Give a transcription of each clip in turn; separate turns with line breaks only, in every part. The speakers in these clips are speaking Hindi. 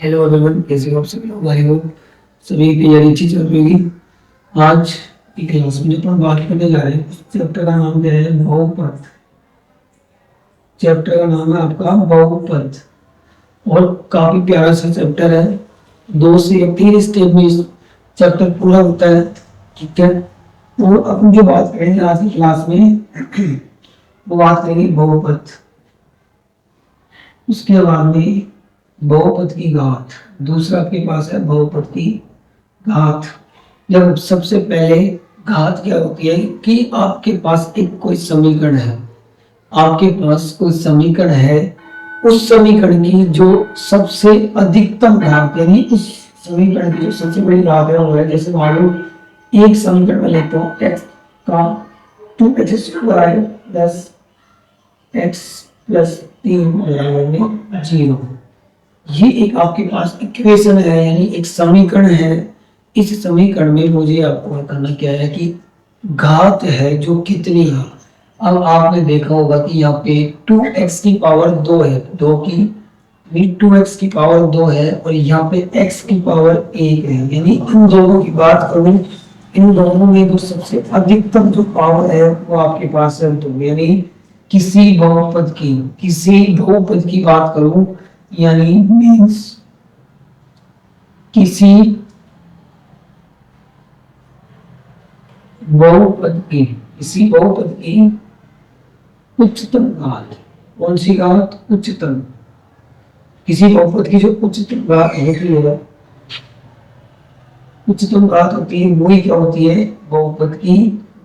हेलो एवरीवन, कैसे हो आप सभी लोग? आई होप सभी की तैयारी अच्छी चल रही होगी। आज की क्लास में अपन बात करने जा रहे हैं, चैप्टर का नाम क्या है? बहुपद। चैप्टर का नाम है आपका बहुपद और काफी प्यारा सा चैप्टर है। 2 से 3 स्टेप में इस चैप्टर पूरा होता है। ठीक है, तो अपन जो बात करेंगे आज की क्लास में वो बात करेंगे बहुपद। उसके बाद में बहुपद की घात। दूसरा आपके पास है बहुपद की घात। जब सबसे पहले घात क्या होती है कि आपके पास एक कोई समीकरण है, आपके पास कोई समीकरण है, उस समीकरण की जो सबसे अधिकतम घात यानी उस समीकरण की जो सबसे बड़ी घात है वो है, जैसे मान लो एक समीकरण में लेता हूँ x का 2x² प्लस x प्लस 3 0। ये एक आपके पास इक्वेशन है यानी एक समीकरण है। इस समीकरण में मुझे आपको बताना क्या है कि घात है जो कितनी है। अब आपने देखा होगा कि यहाँ पे 2x की पावर 2 है, 2 की भी 2x की पावर 2 है और यहाँ पे x की पावर 1 है। यानी इन दोनों की बात करूं, इन दोनों में जो सबसे अधिकतम जो पावर है वो आपके पास है 2। यानी किसी बहुपद की बात करूं, यानी मीन्स किसी बहुपद की उच्चतम घात। कौन सी घात? उच्चतम। किसी बहुपद की जो उच्चतम घात होती है, उच्चतम घात होती है, वही क्या होती है? बहुपद की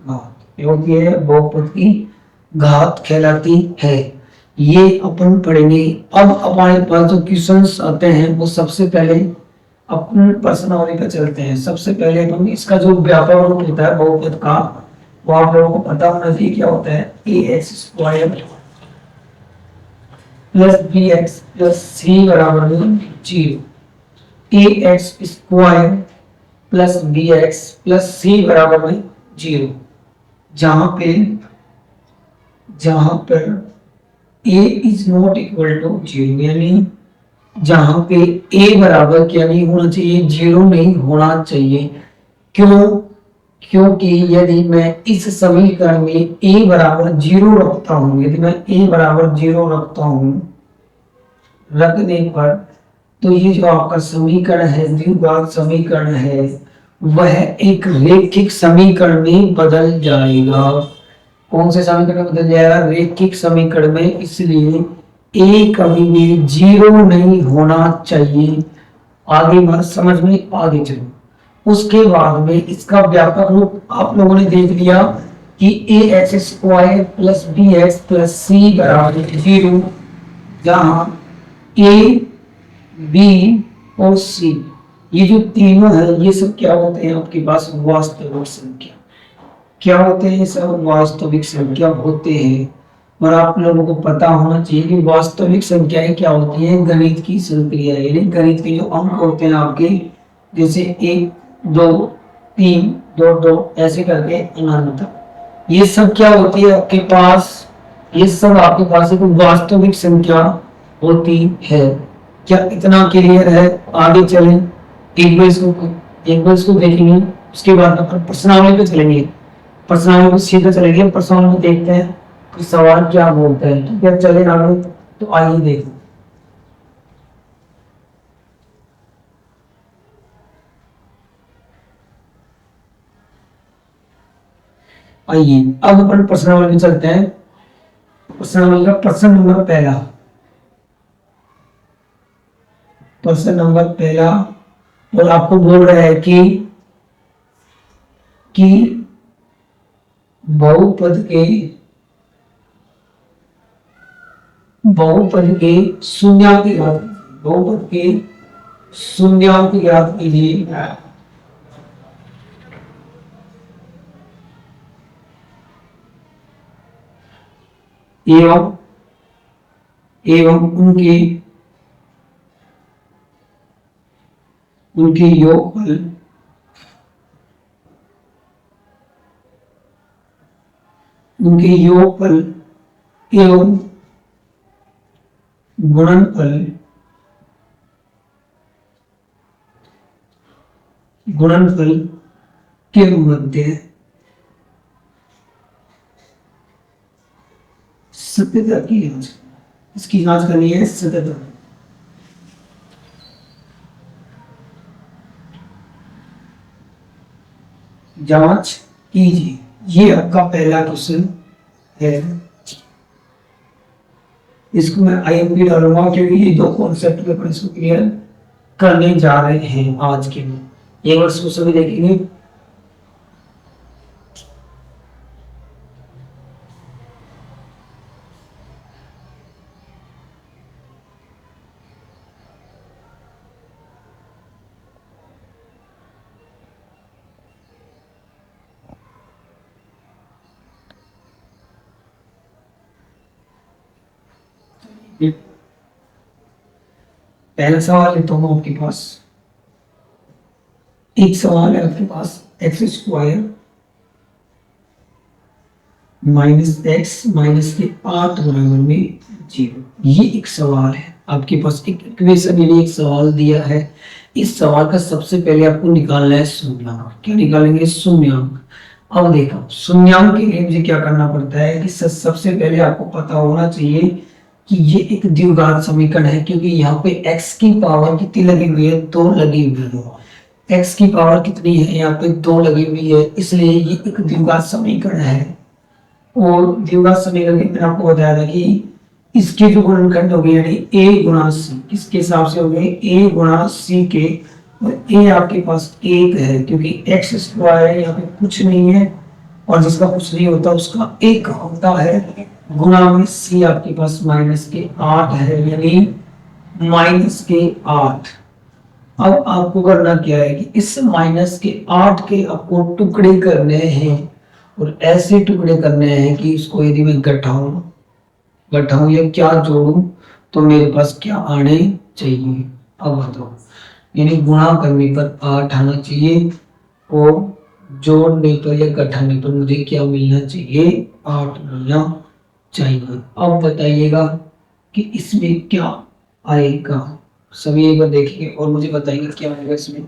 घात। क्या होती है? बहुपद की घात कहलाती है। ये अपन पढ़ेंगे। अब हमारे पास जो क्वेश्चंस आते हैं वो सबसे पहले अपन प्रश्नावली पे चलते हैं। सबसे पहले हम इसका जो व्यापक रूप होता है बहुपद का, वो आप लोगों को पता होना चाहिए। क्या होता है? ax² plus bx plus c बराबर 0। ax² plus bx plus c बराबर 0। जहां पे जहां पर a is not equal to 0, यानी जहां पे a बराबर क्या नहीं होना चाहिए? 0 नहीं होना चाहिए। क्यों? क्योंकि यदि मैं इस समीकरण में a बराबर 0 रखता हूं, यदि मैं a बराबर 0 रखता हूं, रखने पर तो ये जो आपका समीकरण है, द्विघात समीकरण है, वह एक रैखिक समीकरण में बदल जाएगा। कौन से समीकरण में बदल जाएगा? रैखिक समीकरण में। इसलिए a कभी भी 0 नहीं होना चाहिए। आगे बात समझ में आगे चलो। उसके बाद में इसका व्यापक रूप आप लोगों ने देख लिया कि ax² plus bx plus c बराबर 0। जहां ए, बी और सी, ये जो तीनों है, ये सब क्या होते हैं? आपके पास वास्तविक संख्या। क्या होते हैं? ये सब वास्तविक संख्या होते हैं। और आप लोगों को पता होना चाहिए कि वास्तविक संख्याएं क्या होती हैं? गणित की संक्रिया, यानी गणित के जो अंक होते हैं आपके, जैसे 1 2 3 2 2 ऐसे करके अनंत तक, ये सब क्या होती है आपके पास? ये सब आपके पास एक वास्तविक संख्या होती है। क्या इतना क्लियर है? आगे चलें। एक बार इसको देखेंगे, उसके बाद अपन प्रश्नावली पे चलेंगे। प्रश्नावली पे सीधे चलेंगे, प्रश्नावली में देखते हैं कि सवाल क्या बोलता है। ठीक है, चले आगे। तो आइए देखो। आइए अब अपन प्रश्नावली में चलते हैं। प्रश्नावली का प्रश्न नंबर पहला, प्रश्न नंबर पहला और आपको बोल रहा है कि बहुपद के बहुपद के शून्यांक की घात, बहुपद के शून्यांक की घात कीजिए। एवं एवं उनके उनके योगफल उनके योगफल एवं गुणनफल गुणनफल के मध्य सत्यता की जांच, इसकी जांच करनी है सत्यता। जांच कीजिए, ये आपका पहला क्वेश्चन है। इसको मैं आईएमपी डालूंगा क्योंकि ये दो कॉन्सेप्ट के ऊपर इसको क्लियर करने जा रहे हैं आज के लिए। एक वर्ष को सभी देखेंगे। पहला सवाल है तो आपके पास एक सवाल है आपके पास X square minus X minus के 8 बराबर में 0। ये एक सवाल है आपके पास, एक इक्वेशन यानी एक सवाल दिया है। इस सवाल का सबसे पहले आपको निकालना है शून्यांक। क्या निकालेंगे? शून्यांक। अब देखो शून्यांक के लिए मुझे क्या करना पड़ता है कि सबसे पहले आपको पता होना चाहिए कि ये एक द्विघात समीकरण है, क्योंकि यहाँ पे x की पावर कितनी लगी हुई है? 2 लगी हुई है। x की पावर कितनी है? यहाँ पे 2 लगी हुई है, इसलिए ये एक द्विघात समीकरण है। और द्विघात समीकरण में मैंने आपको बताया था कि इसके जो गुणनखंड हो गए यानी a गुणा c, किसके हिसाब से हो गए? a गुणा c के। और a आपके पास 1 है क्योंकि x स्क्वायर यहाँ पे कुछ नहीं है, और जिसका कुछ नहीं होता उसका 1 होता है। गुणा में c आपके पास माइनस के 8 है, यानी माइनस के 8। अब आपको करना क्या है कि इस माइनस के 8 के आपको टुकड़े करने हैं, और ऐसे टुकड़े करने हैं कि इसको यदि मैं घटाऊं या क्या जोड़ूं तो मेरे पास क्या आने चाहिए? अब बताओ, यानी गुणा करने पर 8 आना चाहिए और जोड़ने पर या घटाने पर मुझे क्या मिलना चाहिए? 8 मिलना चाहिए। अब बताइएगा कि इसमें क्या आएगा। सभी एक बार देखेंगे और मुझे बताइएगा क्या आएगा इसमें।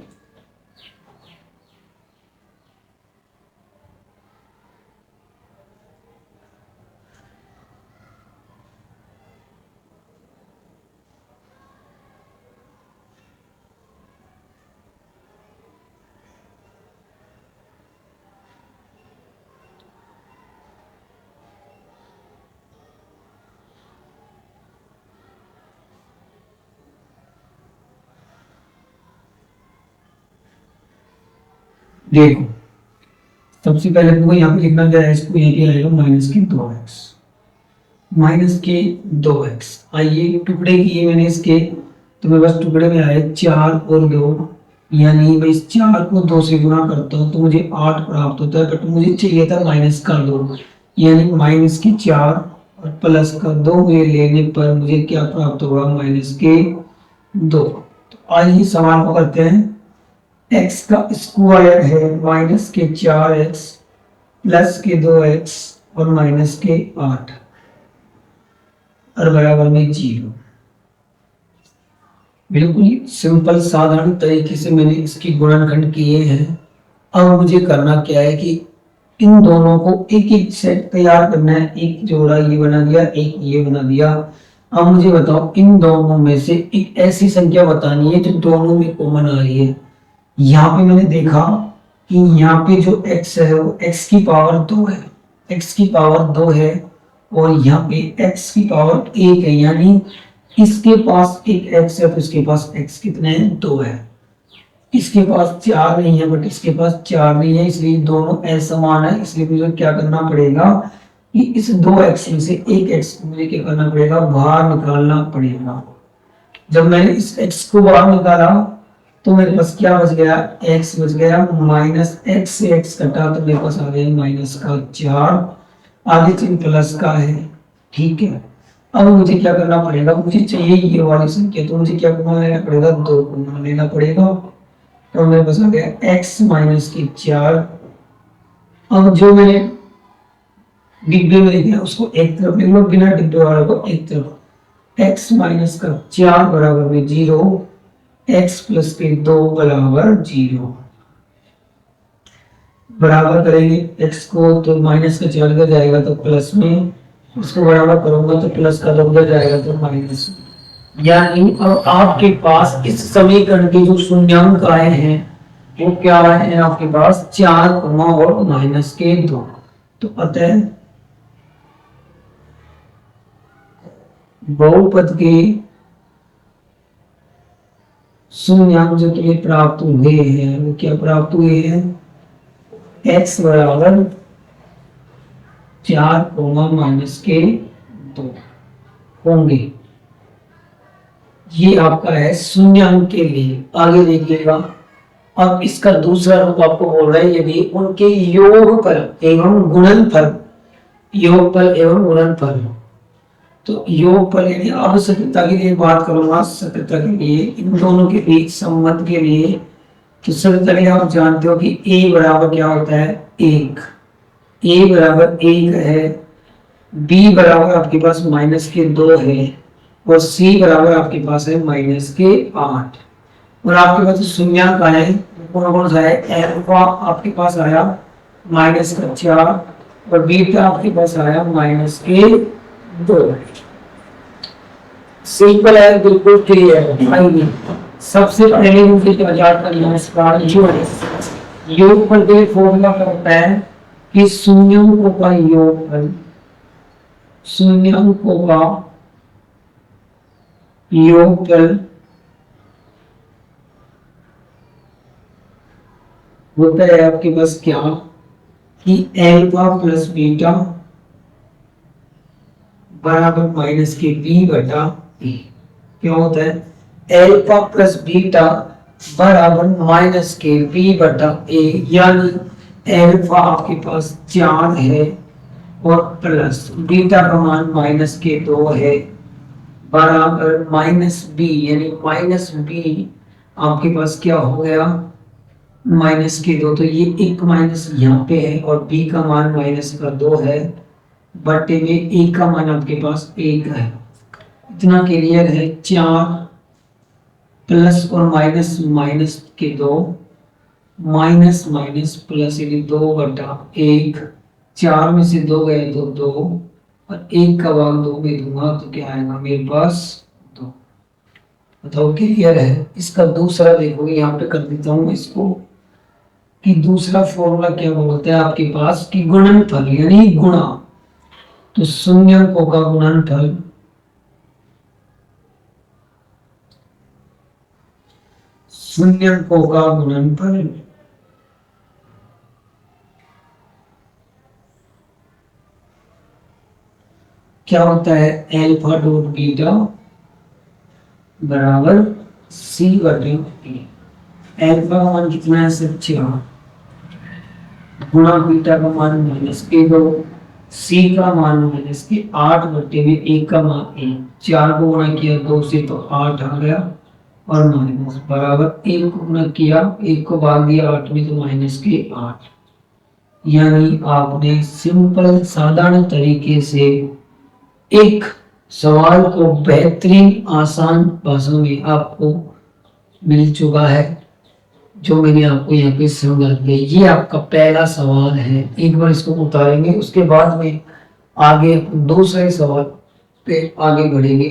देखो सबसे पहले तुमको यहाँ पे लिखना क्या है? इसको ये क्या लगेगा? माइनस के 2x, माइनस के 2x। आइए टुकड़े किए मैंने इसके, तो मेरे पास टुकड़े में आए 4 और 2, यानी मैं इस 4 को 2 से गुणा करता हूँ तो मुझे 8 प्राप्त होता है, बट मुझे चाहिए था माइनस का 2, यानी माइनस के 4 और प्लस का 2 ये लेने पर मुझे क्या प्राप्त होगा? माइनस के 2। तो आइए सवाल को करते हैं। x का स्क्वायर है माइनस के 4x प्लस के 2x और माइनस के 8 और बराबर में 0। बिल्कुल सिंपल साधारण तरीके से मैंने इसकी गुणनखंड किए हैं। अब मुझे करना क्या है कि इन दोनों को एक एक सेट तैयार करना है। एक जोड़ा ये बना दिया, एक ये बना दिया। अब मुझे बताओ इन दोनों में से एक ऐसी संख्या बतानी है जो दोनों में कॉमन आ रही है। यहाँ पे मैंने देखा कि यहाँ पे जो x है वो x की पावर 2 है, x की पावर 2 है, और यहाँ पे x की पावर 1 है, यानी इसके पास एक x है तो इसके पास x कितने हैं? 2 है। इसके पास 4 नहीं है बट इसके पास 4 नहीं है, इसलिए दोनों असमान है। इसलिए मुझे क्या करना पड़ेगा कि इस 2x में से एक x मुझे क्या करना पड़ेगा? बाहर निकालना पड़ेगा। जब मैंने इस x को बाहर निकाला तो मेरे पास क्या बच गया? x बच गया। माइनस x से x कटा तो मेरे पास आ गया माइनस का 4, आगे चिन्ह प्लस का है। ठीक है, अब मुझे क्या करना पड़ेगा? मुझे चाहिए ये वाली संख्या, तो मुझे क्या करना लेना पड़ेगा? 2 गुना लेना पड़ेगा। तो मेरे पास आ गया x माइनस की 4। अब जो मैंने डिब्बे में लिखा उसको एक तरफ लिख लो, बिना डिब्बे वाले को एक तरफ। x माइनस का 4 बराबर में 0, x प्लस के 2 बराबर 0। बराबर करेंगे x को तो माइनस का 4 उधर जाएगा तो प्लस में, उसको बराबर करूंगा तो प्लस का 2 उधर जाएगा तो माइनस में। यानी अब आपके पास इस समीकरण के जो शून्यांक आए हैं वो क्या आए हैं आपके पास 4 और माइनस के 2। तो अतः बहुपद के शून्यांक जो तुम्हें प्राप्त हुए हैं वो क्या प्राप्त हुए हैं, x बराबर 4 माइनस के 2 होंगे। ये आपका है शून्यांक के लिए। आगे देखिएगा, अब इसका दूसरा रूप आपको बोल रहा है यदि उनके योगफल एवं गुणनफल, योगफल एवं गुणनफल, तो योगफल यानी अब सत्यता के लिए बात करूंगा, सत्यता के लिए इन दोनों के बीच संबंध के लिए। तो सत्यता के लिए आप जानते हो कि a बराबर क्या होता है 1, a बराबर 1 है, b बराबर आपके पास माइनस के 2 है और c बराबर आपके पास है माइनस के 8। और आपके पास शून्यांक आया है कौन कौन सा है, अल्फा आपके पास आया माइनस का 4 और बीटा आपके पास आया माइनस के 2। सिंपल है, बिल्कुल क्लियर है। आइए सबसे पहले मुझे क्या याद करना है, इसका योगफल के फॉर्मूला क्या होता है कि शून्यांकों का योगफल, शून्यांकों का योगफल होता है आपके पास क्या कि अल्फा प्लस बीटा बराबर माइनस के बी बटा ए। क्या होता है अल्फा प्लस बीटा बराबर माइनस के बी बटा ए, यानी अल्फा आपके पास 4 है और प्लस बीटा का मान माइनस के 2 है बराबर माइनस बी, यानी माइनस बी आपके पास क्या हो गया माइनस के 2। तो ये एक माइनस यहाँ पे है और बी का मान माइनस का 2 है बटे में ए का मान आपके पास 1 है। इतना क्लियर है। 4 प्लस और माइनस माइनस के 2 माइनस माइनस प्लस यानी 2 बटा 1, 4 में से 2 गए तो 2 और 1 का भाग 2 में दूंगा तो क्या आएगा मेरे पास 2। बताओ क्लियर है। इसका दूसरा देखो यहाँ पे कर देता हूँ इसको कि दूसरा फॉर्मूला क्या बोलते हैं आपके पास कि गुणनफल यानी गुणा, तो शून्यांकों का गुणनफल शून्यांकों का गुणनफल क्या होता है अल्फा डॉट बीटा बराबर सी बटे ए। अल्फा का मान कितना है 6 गुणा बीटा का मान माइनस के 2, सी का मान माइनस के 8 बटे में 1 का मान 1, 4 को गुणा किया 2 से तो 8 आ गया और माइनस बराबर 1 को गुणा किया 1 को भाग दिया 8 में तो माइनस के 8। यानी आपने सिंपल साधारण तरीके से एक सवाल को बेहतरीन आसान भाषा में आपको मिल चुका है जो मैंने आपको यहाँ पे समझा दिया। ये आपका पहला सवाल है, एक बार इसको उतारेंगे उसके बाद में आगे दूसरे सवाल पे आगे बढ़ेंगे।